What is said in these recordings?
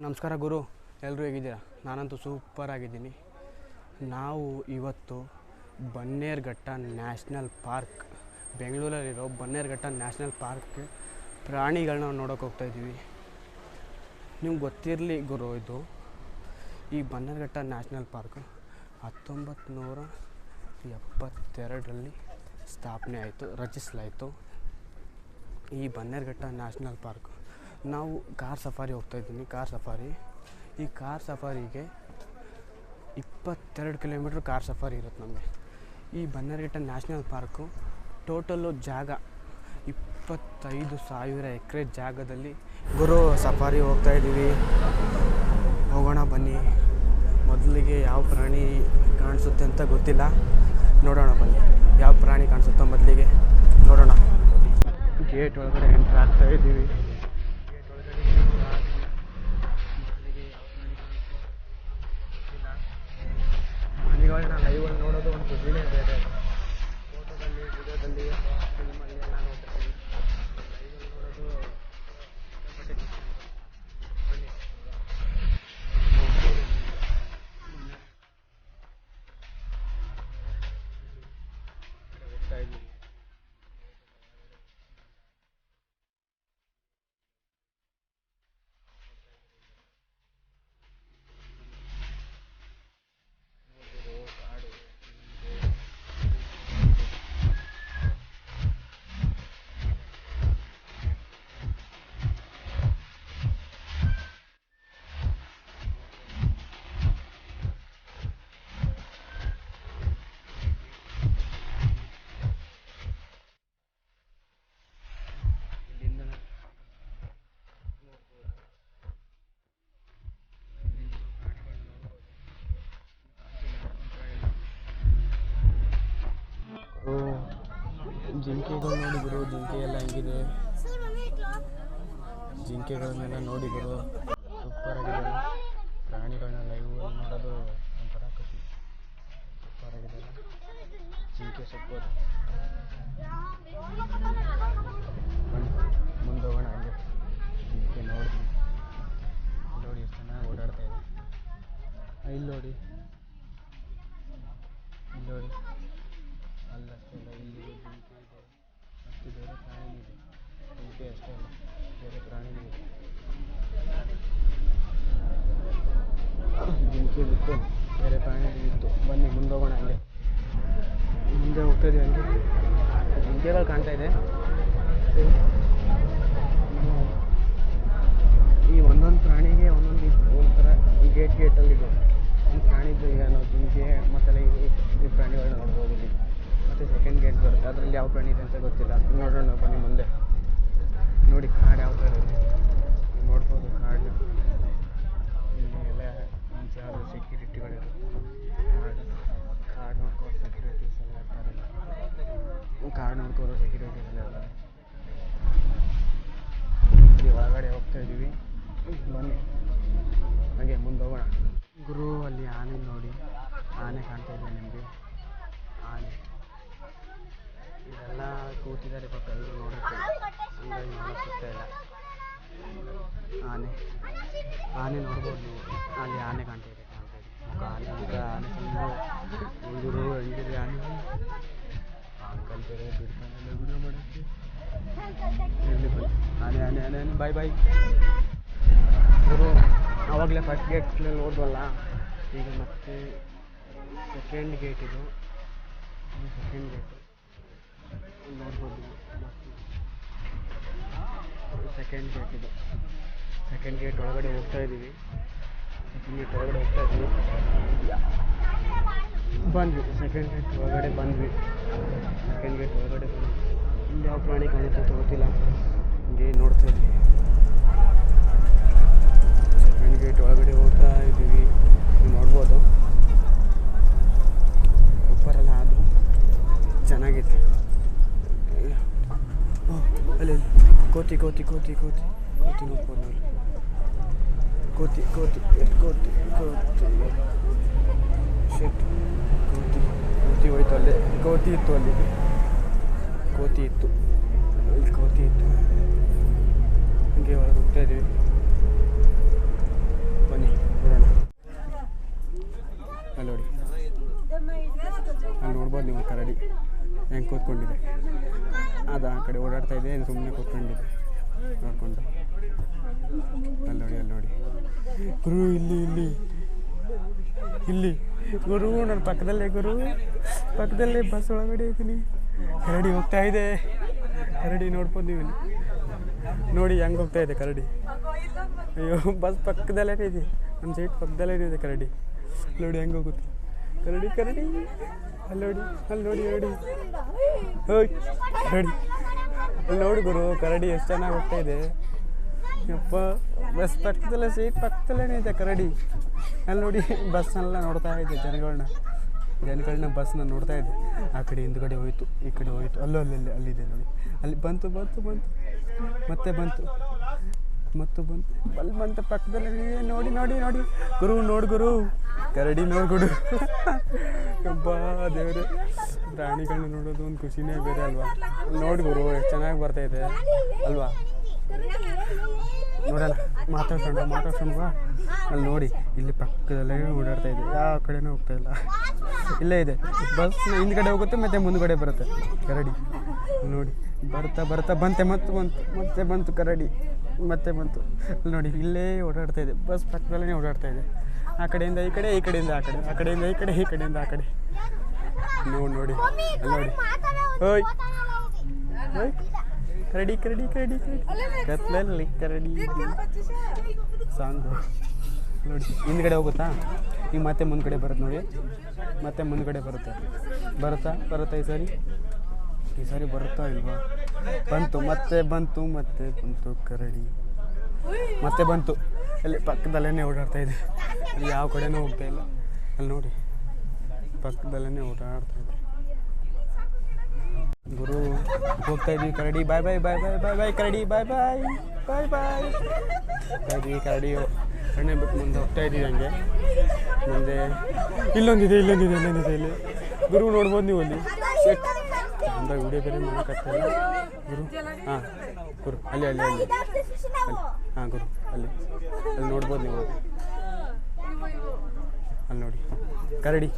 ನಮಸ್ಕಾರ ಗುರು, ಎಲ್ಲರೂ ಹೇಗಿದ್ದೀರಾ? ನಾನಂತೂ ಸೂಪರ್ ಆಗಿದ್ದೀನಿ. ನಾವು ಇವತ್ತು ಬನ್ನೇರುಘಟ್ಟ ನ್ಯಾಷನಲ್ ಪಾರ್ಕ್, ಬೆಂಗಳೂರಲ್ಲಿರೋ ಬನ್ನೇರುಘಟ್ಟ ನ್ಯಾಷನಲ್ ಪಾರ್ಕ್ಗೆ ಪ್ರಾಣಿಗಳನ್ನ ನೋಡೋಕೆ ಹೋಗ್ತಾಯಿದ್ದೀವಿ. ನಿಮ್ಗೆ ಗೊತ್ತಿರಲಿ ಗುರು, ಈ ಬನ್ನೇರುಘಟ್ಟ ನ್ಯಾಷನಲ್ ಪಾರ್ಕ್ 1972ರಲ್ಲಿ ಸ್ಥಾಪನೆ ಆಯಿತು, ರಚಿಸಲಾಯಿತು. ಈ ಬನ್ನೇರುಘಟ್ಟ ನ್ಯಾಷನಲ್ ಪಾರ್ಕ್ ನಾವು ಕಾರ್ ಸಫಾರಿ ಹೋಗ್ತಾಯಿದ್ದೀನಿ. ಈ ಕಾರ್ ಸಫಾರಿಗೆ 22 ಕಿಲೋಮೀಟ್ರ್ ಕಾರ್ ಸಫಾರಿ ಇರುತ್ತೆ ನಮಗೆ. ಈ ಬನ್ನೇರುಘಟ್ಟ ನ್ಯಾಷನಲ್ ಪಾರ್ಕು ಟೋಟಲ್ಲು ಜಾಗ 25,000 ಎಕರೆ ಜಾಗದಲ್ಲಿ ಗುರು ಸಫಾರಿ ಹೋಗ್ತಾಯಿದ್ದೀವಿ. ಹೋಗೋಣ ಬನ್ನಿ. ಮೊದಲಿಗೆ ಯಾವ ಪ್ರಾಣಿ ಕಾಣಿಸುತ್ತೆ ಅಂತ ಗೊತ್ತಿಲ್ಲ, ನೋಡೋಣ ಬನ್ನಿ. ಯಾವ ಪ್ರಾಣಿ ಕಾಣಿಸುತ್ತೋ ಮೊದಲಿಗೆ ನೋಡೋಣ. ಗೇಟ್ ಒಳಗಡೆ ಎಂಟ್ರ್ ಆಗ್ತಾಯಿದ್ದೀವಿ. ಪ್ರಾಣಿಗಳನ್ನ ಲೈವಲ್ಲಿ ನೋಡೋದು ಒಂದು ಖುಷಿನೇ ಬೇರೆ. ಫೋಟೋದಲ್ಲಿ, ವಿಡಿಯೋದಲ್ಲಿ, ಫಿಲ್ಮಲ್ಲಿ ಎಲ್ಲ ನೋಡ್ತೀವಿ. ಲೈವಲ್ಲಿ ನೋಡೋದು ಬನ್ನಿ ಹೋಗ್ತಾ ಇದ್ದೀವಿ. ಜಿಂಕೆಗಳು ನೋಡಿದ್ರು, ಜಿಂಕೆ ಎಲ್ಲ ಹೆಂಗಿದೆ, ಜಿಂಕೆಗಳನ್ನೆಲ್ಲ ನೋಡಿದ್ರು, ಸೂಪರ್ ಆಗಿದೆ. ಪ್ರಾಣಿಗಳನ್ನ ಲೈವ್ ನೋಡೋದು ಒಂಥರ ಖುಷಿ. ಸೂಪರ್ ಆಗಿದೆ ಜಿಂಕೆ, ಸೂಪರ್. ಮುಂದೆ ಹೋಗೋಣ. ಹಂಗೆ ಜಿಂಕೆ ನೋಡಿ ಎಷ್ಟು ಚೆನ್ನಾಗಿ ಓಡಾಡ್ತಾ ಇದೆ. ಇಲ್ಲಿ ನೋಡಿ ಅಲ್ಲಷ್ಟೇ ಅಲ್ಲ, ಇಲ್ಲಿ ಜಿಂಕೆ ಇದೆ, ಮತ್ತು ಬೇರೆ ಪ್ರಾಣಿ ಇದೆ. ಜಿಂಕೆ ಅಷ್ಟೇ ಅಲ್ಲ, ಬೇರೆ ಪ್ರಾಣಿನೂ ಇದೆ. ಜಿಂಕೆ ಬಿಟ್ಟು ಬೇರೆ ಪ್ರಾಣಿ ಇತ್ತು. ಬನ್ನಿ ಮುಂದೆ ಹೋಗೋಣ. ಹಂಗೆ ಮುಂದೆ ಹೋಗ್ತಾಯಿದೆ. ಹಂಗೆ ಜಿಂಕೆಗಳು ಕಾಣ್ತಾ ಇದೆ. ಈ ಒಂದೊಂದು ಪ್ರಾಣಿಗೆ ಒಂಥರ ಈ ಗೇಟಲ್ಲಿದೆ ಒಂದು ಪ್ರಾಣಿದ್ದು. ಈಗ ನಾವು ಜಿಂಕೆ ಮತ್ತೆಲ್ಲ ಈ ಪ್ರಾಣಿಗಳನ್ನ ನೋಡ್ಬೋದು. ಮತ್ತು ಸೆಕೆಂಡ್ ಗೇಟ್ ಬರುತ್ತೆ, ಅದರಲ್ಲಿ ಯಾವ ಪ್ರಾಣಿ ಇದೆ ಅಂತ ಗೊತ್ತಿಲ್ಲ. ನೋಡೋಣ ಬನ್ನಿ ಮುಂದೆ. ನೋಡಿ ಕಾಡು ಯಾವ ಥರ ಇದೆ ನೋಡ್ಬೋದು. ಕಾಡು ಇಲ್ಲಿ ಎಲ್ಲ ಮುಂಚೆ ಸೆಕ್ಯೂರಿಟಿಗಳಿರುತ್ತೆ. ಕಾಡು ನೋಡ್ಕೋರು ಸೆಕ್ಯೂರಿಟೀಸ್ ಎಲ್ಲ ಇರ್ತಾರೆ. ಕಾಡು ನೋಡ್ಕೋರು ಸೆಕ್ಯೂರಿಟೀಸ್ ಎಲ್ಲ ಇರ್ತಾರೆ. ಇಲ್ಲಿ ಒಳಗಡೆ ಹೋಗ್ತಾಯಿದ್ದೀವಿ. ಬನ್ನಿ ಹಾಗೆ ಮುಂದೆ ಹೋಗೋಣ. ಗುರು, ಅಲ್ಲಿ ಆನೆ ನೋಡಿ, ಆನೆ ಕಾಣ್ತಾ ಇದೆ ನಿಮಗೆ. ಆನೆ ಇದೆಲ್ಲ ಕೂತಿದ್ದಾರೆ ಪಾಪ, ಎಲ್ಲರೂ ನೋಡುತ್ತೆ. ಹಂಗಾಗಿ ನೋಡೋಕ್ಕಿರ್ತಾ ಇಲ್ಲ. ಆನೆ ನೋಡ್ಬೋದು ನೀವು. ಅಲ್ಲಿ ಆನೆ ಕಾಣ್ತಾ ಇದೆ. ಆನೆ ಹುಡುಗರು ಹೆಂಗಿದೆ ಆನೆ. ಅಂಕಲ್ ಬೇರೆ ಬಿಡ್ತಾನೆಲ್ಲ ವಿಡಿಯೋ ಮಾಡೋಕ್ಕೆ. ಇರಲಿ ಬನ್ನಿ. ಆನೆ ಬಾಯ್. ಗುರು, ಆವಾಗಲೇ ಫಸ್ಟ್ ಗೇಟ್ನಲ್ಲಿ ಹೋದ್ವಲ್ಲ, ಈಗ ಮತ್ತೆ ಸೆಕೆಂಡ್ ಗೇಟ್ ಇದು. ಸೆಕೆಂಡ್ ಗೇಟು ನೋಡ್ಬೋದು. ಸೆಕೆಂಡ್ ಗೇಟ್ ಇದು. ಸೆಕೆಂಡ್ ಗೇಟ್ ಒಳಗಡೆ ಹೋಗ್ತಾಯಿದ್ದೀವಿ. ಬಂದ್ವಿ. ಸೆಕೆಂಡ್ ಗೇಟ್ ಒಳಗಡೆ ಬಂದ್ವಿ. ಇಲ್ಲಿ ಯಾವ ಪ್ರಾಣಿ ಕಾಣುತ್ತೆ ಅಂತ ಗೊತ್ತಿಲ್ಲ, ಹಂಗೆ ನೋಡ್ತಾ ಇದ್ವಿ. ಸೆಕೆಂಡ್ ಗೇಟ್ ಒಳಗಡೆ ಹೋಗ್ತಾ ಇದ್ದೀವಿ. ನೀವು ನೋಡ್ಬೋದು. ಸೂಪರಲ್ಲ, ಆದರೂ ಚೆನ್ನಾಗಿದೆ. ಅಲ್ಲಿ ಕೋತಿ ನೋಡ್ಬೋದು ನೋಡಿ. ಕೋತಿ ಶೆಟ್ ಕೋತಿ ಹೋಯ್ತು. ಅಲ್ಲೇ ಕೋತಿ ಇತ್ತು. ಅಲ್ಲಿ ಕೋತಿ ಇತ್ತು. ಹಂಗೆ ಒಳಗೆ ಹೋಗ್ತಾಯಿದ್ದೀವಿ. ಹೆಂಗೆ ಕೂತ್ಕೊಂಡಿದೆ. ಅದು ಆ ಕಡೆ ಓಡಾಡ್ತಾ ಇದೆ, ಸುಮ್ಮನೆ ಕೂತ್ಕೊಂಡಿದೆ ನೋಡ್ಕೊಂಡು. ಅಲ್ಲಿ ನೋಡಿ, ಅಲ್ಲಿ ನೋಡಿ ಗುರು, ಇಲ್ಲಿ ಇಲ್ಲಿ ಇಲ್ಲಿ ಗುರು, ನನ್ನ ಪಕ್ಕದಲ್ಲೇ ಗುರು, ಪಕ್ಕದಲ್ಲೇ ಬಸ್ ಒಳಗಡೆ ಇದ್ದೀನಿ. ಕರಡಿ ಹೋಗ್ತಾ ಇದೆ. ಕರಡಿ ನೋಡ್ಬೋದು ನೀವು ಇಲ್ಲಿ ನೋಡಿ ಹೆಂಗೆ ಹೋಗ್ತಾ ಇದೆ ಕರಡಿ. ಅಯ್ಯೋ, ಬಸ್ ಪಕ್ಕದಲ್ಲೇ ಇದೆ, ನಮ್ಮ ಸೀಟ್ ಪಕ್ಕದಲ್ಲೇ ಇದೆ ಕರಡಿ. ನೋಡಿ ಹೆಂಗೆ ಹೋಗುತ್ತೆ ಕರಡಿ. ಕರಡಿ ಅಲ್ಲಿ ನೋಡಿ, ಅಲ್ಲಿ ನೋಡಿ, ನೋಡಿ ಹೋಯ್ ಕರಡಿ ಅಲ್ಲಿ ನೋಡಿ ಗುರು, ಕರಡಿ ಎಷ್ಟು ಚೆನ್ನಾಗಿ ಹೋಗ್ತಾ ಇದೆ. ಯಪ್ಪ, ಬಸ್ ಪಕ್ಕದಲ್ಲೇ, ಸೀಟ್ ಪಕ್ಕದಲ್ಲೇ ಇದೆ ಕರಡಿ. ಅಲ್ಲಿ ನೋಡಿ ಬಸ್ನೆಲ್ಲ ನೋಡ್ತಾ ಇದೆ, ಜನಗಳನ್ನ ಬಸ್ನ ನೋಡ್ತಾ ಇದೆ. ಆ ಕಡೆ ಹಿಂದ್ಗಡೆ ಹೋಯ್ತು, ಈ ಕಡೆ ಹೋಯ್ತು, ಅಲ್ಲಿದೆ ನೋಡಿ, ಅಲ್ಲಿ ಬಂತು, ಮತ್ತೆ ಬಂತು, ಅಲ್ಲಿ ಬಂತು ಪಕ್ಕದಲ್ಲಿ. ನೋಡಿ ನೋಡಿ ನೋಡಿ ಗುರು, ನೋಡು ಗುರು, ಕರಡಿ ನೋಡ್ಗುಡು. ಒಬ್ಬ ದೇವ್ರೆ, ಪ್ರಾಣಿಗಳನ್ನ ನೋಡೋದು ಒಂದು ಖುಷಿನೇ ಬೇರೆ ಅಲ್ವಾ. ನೋಡಿ ಗುರು, ಎಷ್ಟು ಚೆನ್ನಾಗಿ ಬರ್ತೈತೆ ಅಲ್ವಾ. ನೋಡೋಣ, ಮಾತಾಡ್ಕೊಂಡು ಅಲ್ಲಿ ನೋಡಿ, ಇಲ್ಲಿ ಪಕ್ಕದಲ್ಲೇ ಓಡಾಡ್ತಾ ಇದೆ, ಯಾವ ಕಡೆನೂ ಹೋಗ್ತಾ ಇಲ್ಲ. ಇಲ್ಲೇ ಇದೆ ಬಸ್, ಹಿಂದ್ಗಡೆ ಹೋಗುತ್ತೆ ಮತ್ತೆ ಮುಂದ್ಗಡೆ ಬರುತ್ತೆ ಕರಡಿ. ನೋಡಿ ಬರ್ತಾ ಮತ್ತೆ ಬಂತು ಕರಡಿ, ಮತ್ತೆ ಬಂತು. ಅಲ್ಲಿ ನೋಡಿ, ಇಲ್ಲೇ ಓಡಾಡ್ತಾ ಇದೆ, ಬಸ್ ಪಕ್ಕದಲ್ಲೇ ಓಡಾಡ್ತಾ ಇದೆ. ಆ ಕಡೆಯಿಂದ ಈ ಕಡೆ, ಈ ಕಡೆಯಿಂದ ಆ ಕಡೆ, ಆ ಕಡೆಯಿಂದ ಈ ಕಡೆ, ಈ ಕಡೆಯಿಂದ ಆ ಕಡೆ. ನೋಡಿ ಅಲ್ಲಿ ನೋಡಿ, ಓಯ್ ಕರಡಿ ಕತ್ಲಲ್ಲಿ ಕರಡಿ ಸಾಂಗು. ನೋಡಿ ಹಿಂದ್ಗಡೆ ಹೋಗುತ್ತಾ, ಈಗ ಮತ್ತೆ ಮುಂದ್ಗಡೆ ಬರುತ್ತೆ ನೋಡಿ, ಮತ್ತೆ ಮುಂದ್ಗಡೆ ಬರುತ್ತಾ ಈ ಸಾರಿ ಬರುತ್ತಾ ಇಲ್ವಾ. ಮತ್ತೆ ಬಂತು ಕರಡಿ, ಮತ್ತೆ ಬಂತು. ಅಲ್ಲಿ ಪಕ್ಕದಲ್ಲೇ ಓಡಾಡ್ತಾ ಇದೆ, ಅಲ್ಲಿ ಯಾವ ಕಡೆನೂ ಹೋಗ್ತಾ ಇಲ್ಲ. ಅಲ್ಲಿ ನೋಡಿ ಪಕ್ಕದಲ್ಲೇ ಓಡಾಡ್ತಾ ಇದೆ. ಗುರು, ಹೋಗ್ತಾ ಇದ್ವಿ ಕರಡಿ. ಬಾಯ್ ಕರಡಿ, ಬಾಯ್. ಕರಡಿ ಎಣ್ಣೆ ಬಿಟ್ಟು ಮುಂದೆ ಹೋಗ್ತಾ ಇದ್ದೀವಿ. ಹಂಗೆ ಮುಂದೆ ಇಲ್ಲೊಂದಿದೆ ಇಲ್ಲಿ ಗುರು, ನೋಡ್ಬೋದು ನೀವು ಅಲ್ಲಿ. ಅಂದರೆ ವಿಡಿಯೋ ಬೇರೆ ಮಾಡೋಕ್ಕಾಗ್ತಾಯಿಲ್ಲ ಗುರು. ಹಾಂ ಗುರು, ಅಲ್ಲಿ ಹಾಂ ಗುರು, ಅಲ್ಲಿ ನೋಡ್ಬೋದು ನೀವು. ಅಲ್ಲಿ ನೋಡಿ ಕರಡಿ,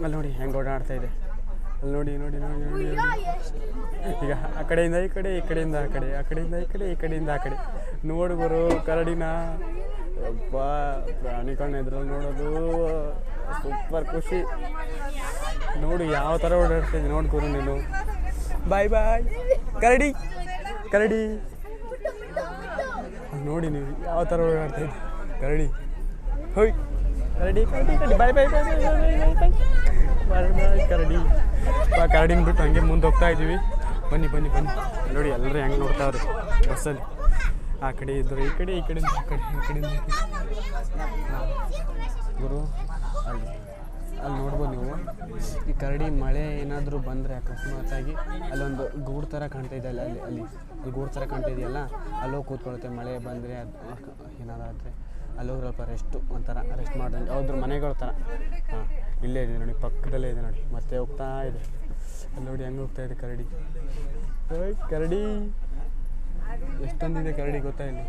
ಅಲ್ಲಿ ನೋಡಿ ಹೆಂಗೆ ಓಡಾಡ್ತಾ ಇದೆ. ಅಲ್ಲಿ ನೋಡಿ ಈಗ ಆ ಕಡೆಯಿಂದ ಈ ಕಡೆ, ಈ ಕಡೆಯಿಂದ ಆ ಕಡೆ, ಆ ಕಡೆಯಿಂದ ಈ ಕಡೆ, ಈ ಕಡೆಯಿಂದ ಆ ಕಡೆ. ನೋಡು ಗುರು ಕರಡಿನ. ಅಪ್ಪ, ಪ್ರಾಣಿಗಳನ್ನ ಎದುರಲ್ಲಿ ನೋಡೋದು ಸೂಪರ್ ಖುಷಿ. ನೋಡು ಯಾವ ಥರ ಓಡಾಡ್ತಿದ್ದೆ, ನೋಡು ಗುರು ನೀನು. ಬಾಯ್ ಕರಡಿ ನೋಡಿ ನೀವು ಯಾವ ಥರ ಓಡಾಡ್ತಾಯಿದ್ದೆ ಕರಡಿ. ಹೋಯ್ ಕರಡಿ, ಬಾಯ್ ಕರಡಿ. ಕರಡಿನ ಬಿಟ್ಟು ಹಂಗೆ ಮುಂದೆ ಹೋಗ್ತಾ ಇದ್ದೀವಿ. ಬನ್ನಿ ನೋಡಿ, ಎಲ್ಲರೂ ಹೆಂಗೆ ನೋಡ್ತಾವ್ರೆ ಬಸ್ಸಲ್ಲಿ. ಆ ಕಡೆ ಇದ್ದರು ಈ ಕಡೆ, ಈ ಕಡೆಯಿಂದ ಆ ಕಡೆ, ಈ ಕಡೆಯಿಂದ ಈ ಕಡೆ. ಗುರು, ಅಲ್ಲಿ ನೋಡ್ಬೋದು ನೀವು, ಈ ಕರಡಿ ಮಳೆ ಏನಾದರೂ ಬಂದರೆ ಅಕಸ್ಮಾತಾಗಿ ಅಲ್ಲೊಂದು ಗೂಡು ಥರ ಕಾಣ್ತಾ ಇದೆ. ಅಲ್ಲಿ ಗೂಡು ಥರ ಕಾಣ್ತಾ ಇದೆಯಲ್ಲ, ಅಲ್ಲೋಗಿ ಕೂತ್ಕೊಳ್ಳುತ್ತೆ. ಮಳೆ ಬಂದರೆ ಅದು ಏನಾದಾದರೆ ಅಲ್ಲೋಗಿ ಸ್ವಲ್ಪ ಒಂಥರ ರೆಸ್ಟ್ ಮಾಡ್ದಂಗೆ, ಅವ್ರ ಮನೆಗಳ ಥರ. ಹಾಂ, ಇಲ್ಲೇ ಇದೆ ನೋಡಿ, ಪಕ್ಕದಲ್ಲೇ ಇದೆ ನೋಡಿ, ಮತ್ತೆ ಹೋಗ್ತಾ ಇದೆ. ಅಲ್ಲಿ ನೋಡಿ ಹೆಂಗೆ ಹೋಗ್ತಾ ಇದೆ ಕರಡಿ. ಕರಡಿ ಎಷ್ಟೊಂದಿದೆ ಕರಡಿ ಗೊತ್ತಾ ಇಲ್ಲಿ.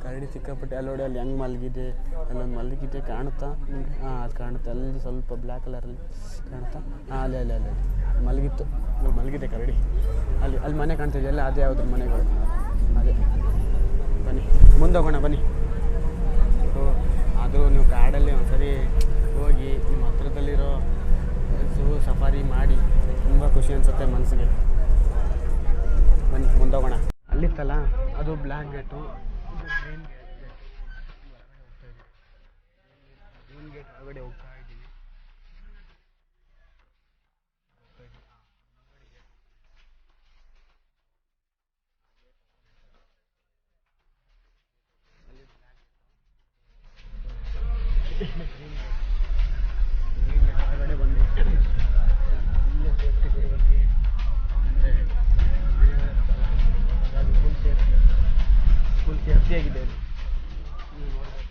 ಕರಡಿ ಸಿಕ್ಕಾಪಟ್ಟೆ. ಅಲ್ಲಿ ನೋಡಿ, ಅಲ್ಲಿ ಹೆಂಗೆ ಮಲಗಿದೆ, ಅಲ್ಲೊಂದು ಮಲಗಿದೆ ಕಾಣುತ್ತಾ ನಿಮಗೆ. ಹಾಂ, ಅದು ಕಾಣುತ್ತೆ, ಅಲ್ಲಿ ಸ್ವಲ್ಪ ಬ್ಲ್ಯಾಕ್ ಕಲರಲ್ಲಿ ಕಾಣುತ್ತಾ. ಹಾಂ, ಅಲ್ಲಿ ಮಲಗಿದೆ ಕರಡಿ. ಅಲ್ಲಿ ಮನೆ ಕಾಣ್ತಿದೆಯಲ್ಲ, ಅದೇ ಯಾವ್ದ್ರ ಮನೆಗಳು, ಅದೇ. ಬನ್ನಿ ಮುಂದೆ ಹೋಗೋಣ ಬನ್ನಿ. ಅದು ನೀವು ಕಾಡಲ್ಲಿ ಒಂದ್ಸರಿ ಹೋಗಿ ನಿಮ್ಮ ಹತ್ರದಲ್ಲಿರೋ ಸಫಾರಿ ಮಾಡಿ ತುಂಬ ಖುಷಿ ಅನಿಸುತ್ತೆ ಮನಸ್ಸಿಗೆ. ಬನ್ನಿ ಮುಂದೆ ಹೋಗೋಣ. ಅಲ್ಲಿತ್ತಲ್ಲ ಅದು ಬ್ಲ್ಯಾಕ್ ಗೇಟು, ಗ್ರೀನ್ ಗೇಟ್ ಹೊರಗಡೆ ಹೋಗ್ತಾ ಇದ್ದೀವಿ. ಹೊರಗಡೆ ಬಂದು ಇಲ್ಲೇ ಸೇಫ್ಟಿ ಕೊಡೋದಕ್ಕೆ ಅಂದರೆ ಫುಲ್ ಸೇಫ್ಟಿ ಆಗಿದೆ ಅಲ್ಲಿ. ನೀವು ನೋಡ್ಬೋದು.